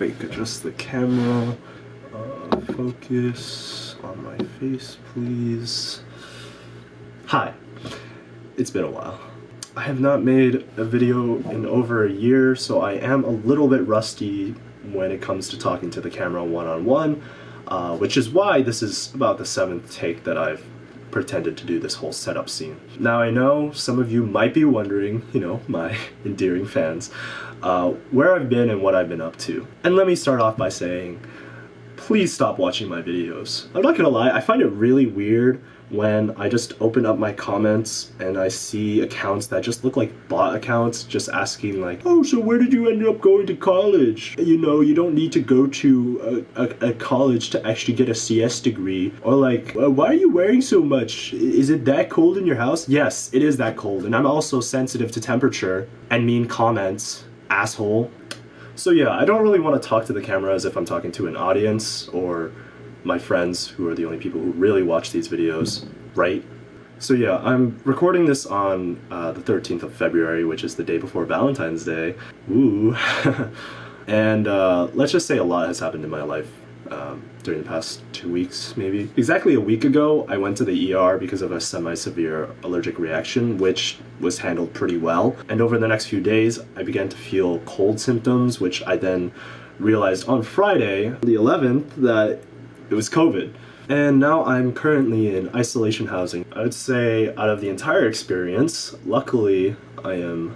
fake adjust the camera. Focus on my face, please. Hi, it's been a while. I have not made a video in over a year, so I am a little bit rusty when it comes to talking to the camera one-on-one, which is why this is about the 7th take that I've pretended to do this whole setup scene. Now I know some of you might be wondering, my endearing fans, where I've been and what I've been up to. And let me start off by saying, please stop watching my videos. I'm not gonna lie, I find it really weird when I just open up my comments and I see accounts that just look like bot accounts just asking like, oh, so where did you end up going to college? You don't need to go to a college to actually get a CS degree. Or like, why are you wearing so much? Is it that cold in your house? Yes, it is that cold, and I'm also sensitive to temperature and mean comments, asshole. So yeah, I don't really want to talk to the camera as if I'm talking to an audience or my friends who are the only people who really watch these videos, right? So yeah, I'm recording this on the 13th of February, which is the day before Valentine's Day. Ooh. And let's just say a lot has happened in my life during the past 2 weeks, maybe. Exactly a week ago, I went to the ER because of a semi-severe allergic reaction, which was handled pretty well. And over the next few days, I began to feel cold symptoms, which I then realized on Friday, the 11th, that it was COVID. And now I'm currently in isolation housing. I would say out of the entire experience, luckily I am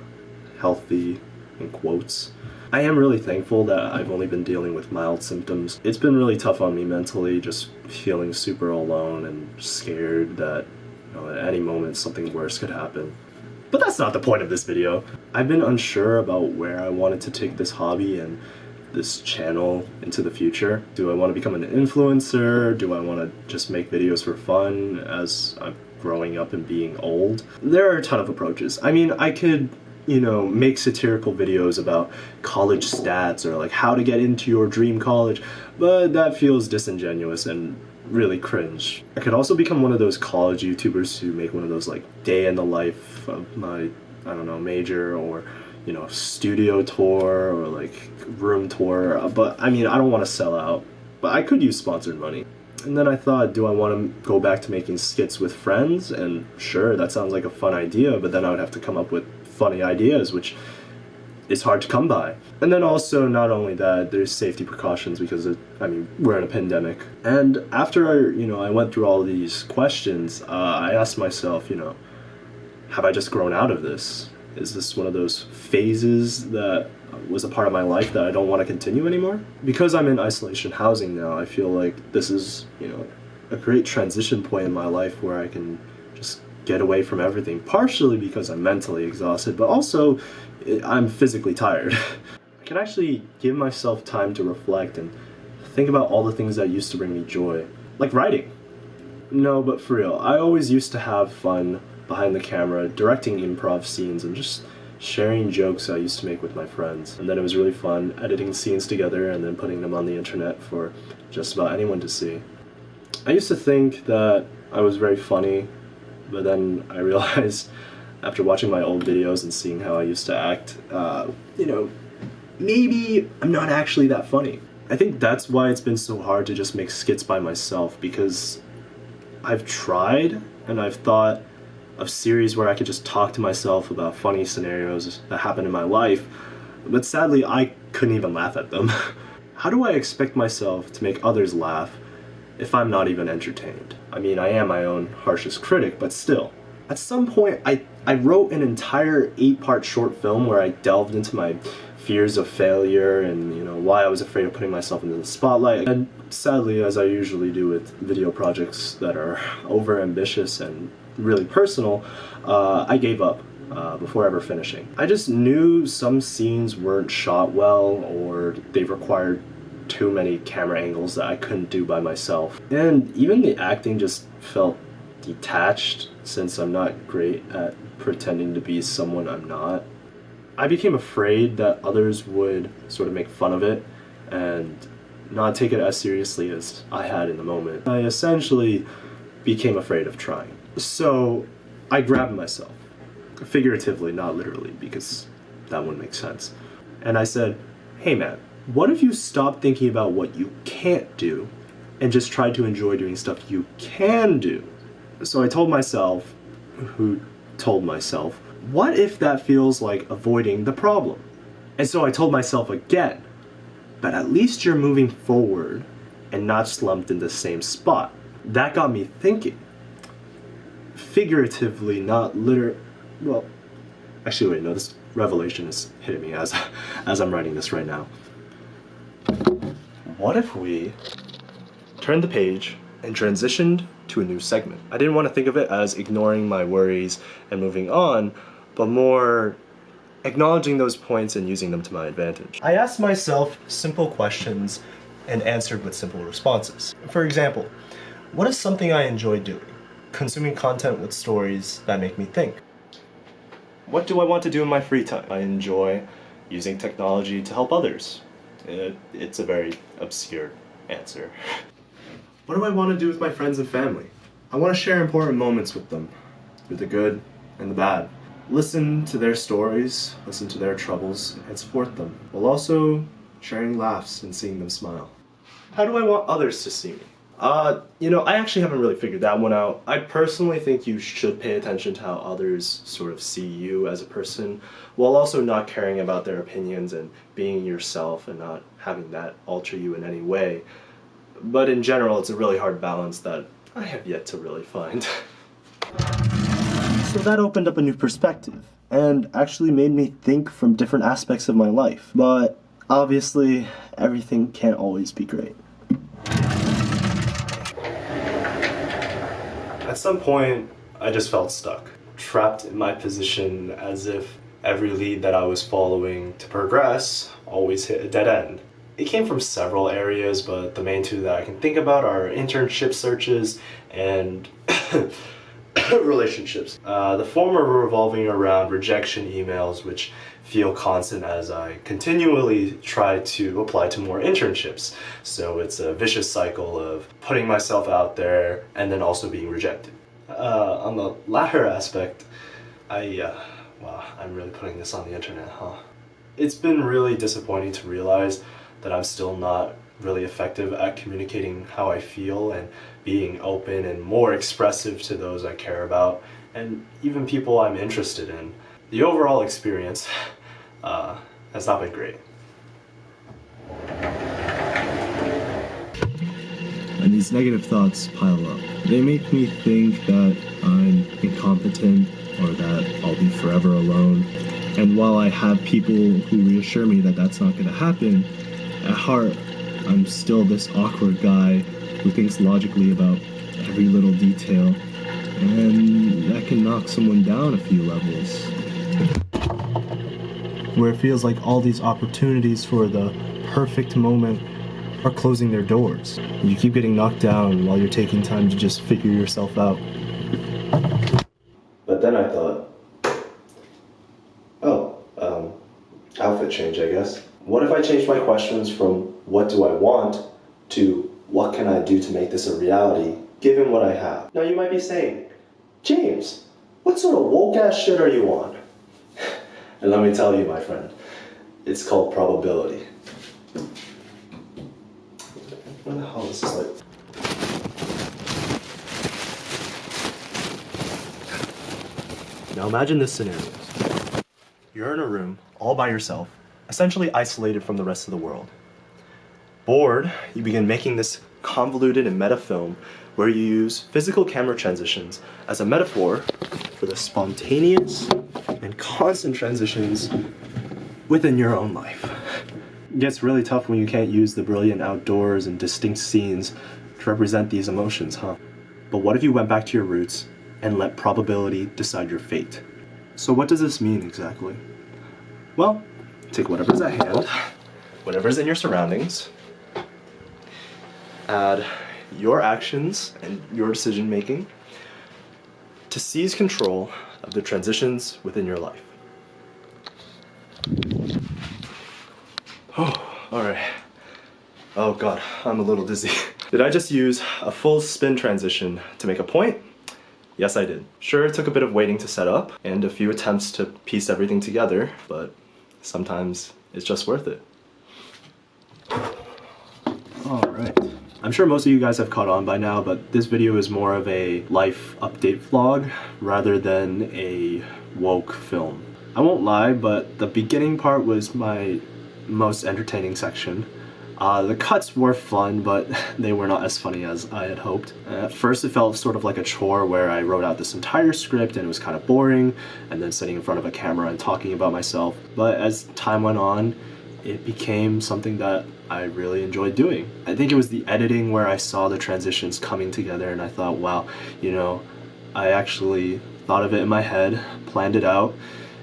healthy, in quotes. I am really thankful that I've only been dealing with mild symptoms. It's been really tough on me mentally, just feeling super alone and scared that at any moment something worse could happen. But that's not the point of this video. I've been unsure about where I wanted to take this hobby and this channel into the future. Do I want to become an influencer? Do I want to just make videos for fun as I'm growing up and being old? There are a ton of approaches. I mean, I could, make satirical videos about college stats or like how to get into your dream college, but that feels disingenuous and really cringe. I could also become one of those college YouTubers who make one of those like day in the life of my, major, or studio tour or like room tour, but I mean, I don't want to sell out, but I could use sponsored money. And then I thought, do I want to go back to making skits with friends? And sure, that sounds like a fun idea, but then I would have to come up with funny ideas, which is hard to come by. And then also, not only that, there's safety precautions because we're in a pandemic. And after I went through all these questions, I asked myself, have I just grown out of this? Is this one of those phases that was a part of my life that I don't want to continue anymore? Because I'm in isolation housing now, I feel like this is, a great transition point in my life where I can just get away from everything. Partially because I'm mentally exhausted, but also I'm physically tired. I can actually give myself time to reflect and think about all the things that used to bring me joy. Like writing. No, but for real, I always used to have fun behind the camera, directing improv scenes and just sharing jokes I used to make with my friends. And then it was really fun editing scenes together and then putting them on the internet for just about anyone to see. I used to think that I was very funny, but then I realized after watching my old videos and seeing how I used to act, maybe I'm not actually that funny. I think that's why it's been so hard to just make skits by myself, because I've tried and I've thought of series where I could just talk to myself about funny scenarios that happened in my life, but sadly I couldn't even laugh at them. How do I expect myself to make others laugh if I'm not even entertained? I mean, I am my own harshest critic, but still. At some point, I wrote an entire 8-part short film where I delved into my fears of failure and, why I was afraid of putting myself into the spotlight. And sadly, as I usually do with video projects that are overambitious and really personal, I gave up before ever finishing. I just knew some scenes weren't shot well, or they required too many camera angles that I couldn't do by myself. And even the acting just felt detached, since I'm not great at pretending to be someone I'm not. I became afraid that others would sort of make fun of it and not take it as seriously as I had in the moment. I essentially became afraid of trying. So I grabbed myself, figuratively, not literally, because that wouldn't make sense. And I said, hey man, What if you stopped thinking about what you can't do and just tried to enjoy doing stuff you can do? So I told myself, who told myself, what if that feels like avoiding the problem? And so I told myself again, but at least you're moving forward and not slumped in the same spot. That got me thinking. Figuratively, not well, actually wait, no, this revelation is hitting me as I'm writing this right now. What if we turned the page and transitioned to a new segment? I didn't want to think of it as ignoring my worries and moving on, but more acknowledging those points and using them to my advantage. I asked myself simple questions and answered with simple responses. For example, what is something I enjoy doing? Consuming content with stories that make me think. What do I want to do in my free time? I enjoy using technology to help others. It's a very obscure answer. What do I want to do with my friends and family? I want to share important moments with them, through the good and the bad. Listen to their stories, listen to their troubles, and support them, while also sharing laughs and seeing them smile. How do I want others to see me? I actually haven't really figured that one out. I personally think you should pay attention to how others sort of see you as a person, while also not caring about their opinions and being yourself and not having that alter you in any way. But in general, it's a really hard balance that I have yet to really find. So that opened up a new perspective, and actually made me think from different aspects of my life. But obviously, everything can't always be great. At some point, I just felt stuck, trapped in my position as if every lead that I was following to progress always hit a dead end. It came from several areas, but the main two that I can think about are internship searches and relationships. The former revolving around rejection emails, which feel constant as I continually try to apply to more internships. So it's a vicious cycle of putting myself out there and then also being rejected. On the latter aspect, wow, I'm really putting this on the internet, huh? It's been really disappointing to realize that I'm still not really effective at communicating how I feel and being open and more expressive to those I care about and even people I'm interested in. The overall experience has not been great. And these negative thoughts pile up. They make me think that I'm incompetent or that I'll be forever alone. And while I have people who reassure me that that's not going to happen, at heart, I'm still this awkward guy who thinks logically about every little detail, and that can knock someone down a few levels. Where it feels like all these opportunities for the perfect moment are closing their doors. You keep getting knocked down while you're taking time to just figure yourself out. But then I thought, outfit change, I guess. What if I changed my questions from what do I want to what can I do to make this a reality, given what I have? Now you might be saying, James, what sort of woke ass shit are you on? And let me tell you, my friend, it's called probability. What the hell is this like? Now imagine this scenario. You're in a room, all by yourself, essentially isolated from the rest of the world. Bored, you begin making this convoluted and meta film where you use physical camera transitions as a metaphor for the spontaneous and constant transitions within your own life. It gets really tough when you can't use the brilliant outdoors and distinct scenes to represent these emotions, huh? But what if you went back to your roots and let probability decide your fate? So what does this mean exactly? Well, take whatever's at hand, whatever's in your surroundings, add your actions and your decision making to seize control of the transitions within your life. Oh, alright. Oh god, I'm a little dizzy. Did I just use a full spin transition to make a point? Yes, I did. Sure, it took a bit of waiting to set up and a few attempts to piece everything together, but sometimes it's just worth it. Alright. I'm sure most of you guys have caught on by now, but this video is more of a life update vlog rather than a woke film. I won't lie, but the beginning part was my most entertaining section. The cuts were fun, but they were not as funny as I had hoped. At first it felt sort of like a chore where I wrote out this entire script and it was kind of boring, and then sitting in front of a camera and talking about myself. But as time went on, it became something that I really enjoyed doing. I think it was the editing where I saw the transitions coming together and I thought, wow, you know, I actually thought of it in my head, planned it out,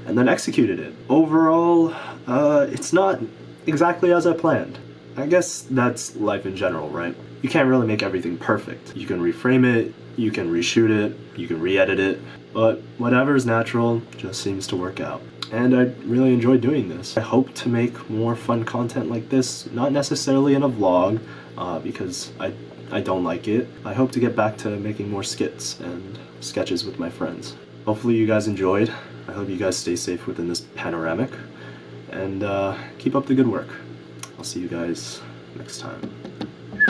and then executed it. Overall, it's not exactly as I planned. I guess that's life in general, right? You can't really make everything perfect. You can reframe it, you can reshoot it, you can re-edit it, but whatever's natural just seems to work out. And I really enjoy doing this. I hope to make more fun content like this, not necessarily in a vlog, because I don't like it. I hope to get back to making more skits and sketches with my friends. Hopefully you guys enjoyed. I hope you guys stay safe within this panoramic, and keep up the good work. I'll see you guys next time.